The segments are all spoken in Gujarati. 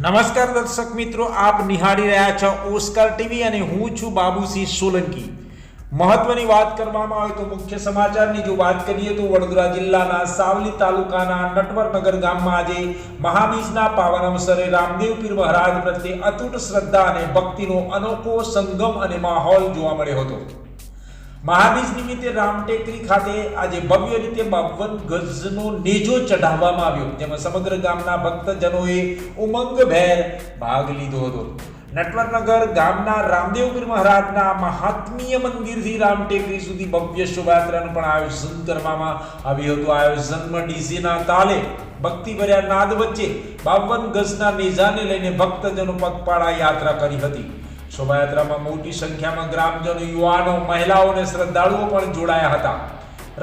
નમસ્કાર દર્શક મિત્રો, આપ નિહાળી રહ્યા છો ઓસ્કાર ટીવી અને હું છું બાબુસિંહ સોલંકી। મહત્વની વાત કરવામાં આવે તો મુખ્ય સમાચારની જો વાત કરીએ તો વડોદરા જિલ્લાના સાવલી તાલુકાના નટવરનગર ગામમાં આજે મહાબીજના પાવન અવસરે રામદેવ પીર મહારાજ પ્રત્યે અતૂટ શ્રદ્ધા અને ભક્તિનો અનોખો સંગમ અને માહોલ જોવા મળ્યો હતો। મહાબીજ નિમિત્તે રામટેકરી ખાતે આજે ભવ્ય રીતે 52 ગજનો નેજો ચઢાવવામાં આવ્યો, જેમાં સમગ્ર ગામના ભક્તજનોએ ઉમંગભેર ભાગ લીધો હતો। નટવરનગર ગામના રામદેવ પીર મહારાજના મહાત્મીય મંદિરથી રામટેકરી સુધી ભવ્ય શોભાયાત્રાનું પણ આયોજન કરવામાં આવ્યું હતું। આયોજનમાં ડીજેના તાલે ભક્તિભર્યા નાદ વચ્ચે 52 ગજના નેજાને લઈને ભક્તજનો પગપાળા યાત્રા કરી હતી। શોભાયાત્રામાં મોટી સંખ્યામાં ગ્રામજનો, યુવાનો, મહિલાઓ અને શ્રદ્ધાળુઓ પણ જોડાયા હતા।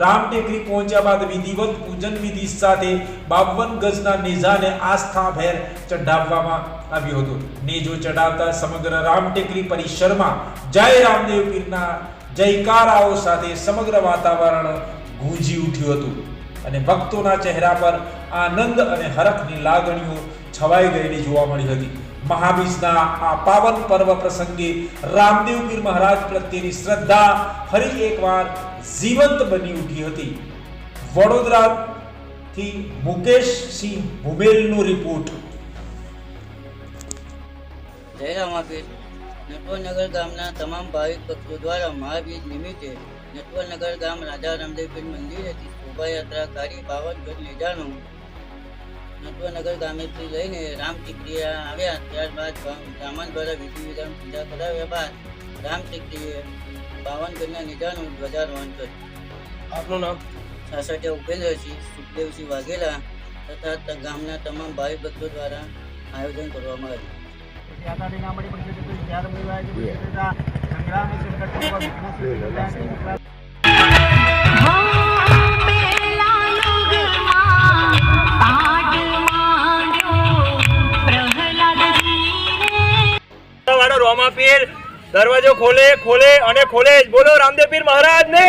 રામટેકરી પહોંચ્યા બાદ વિધિવત પૂજન વિધિ સાથે 52 ગજના નેજાને આસ્થાભેર ચઢાવવામાં આવ્યો હતો। નેજો ચઢાવતા સમગ્ર રામટેકરી પરિસરમાં જય રામદેવ પીરના જયકારાઓ સાથે સમગ્ર વાતાવરણ ગૂંજી ઉઠ્યું હતું અને ભક્તોના ચહેરા પર આનંદ અને હરખની લાગણીઓ છવાઈ ગયેલી જોવા મળી હતી। મહાબીજના આ પાવન પર્વ પ્રસંગે રામદેવ પીર મહારાજ પ્રત્યેની શ્રદ્ધા ફરી એકવાર જીવંત બની ઉઠી હતી। વડોદરાથી મુકેશસિંહ ભુમેલનો રિપોર્ટ। જય રામાપીર। નટવરનગર ગામના તમામ ભાવિક ભક્તો દ્વારા મહાબીજ નિમિત્તે નટવરનગર ગામ રાજા રામદેવ પીર મંદિરેથી શોભાયાત્રા કાઢી 52 ગજ નેજાનું નટવરનગર ગામેથી લઈને રામટેકરીએ આવ્યા। ત્યારબાદ બ્રાહ્મણ દ્વારા વિધિ વિધાન પૂજા કરાવ્યા બાદ રામટેકરીએ 52 ગજના નેજાનું ધ્વજારોહણ કર્યું। આપનું નામ? સાસઠિયા ઉપેન્દ્રસિંહ, સુખદેવસિંહ વાઘેલા તથા ગામના તમામ ભાવિ ભક્તો દ્વારા આયોજન કરવામાં આવ્યું। રોમાપીર દરવાજો ખોલે ખોલે અને ખોલે, બોલો રામદેવ પીર મહારાજ ને।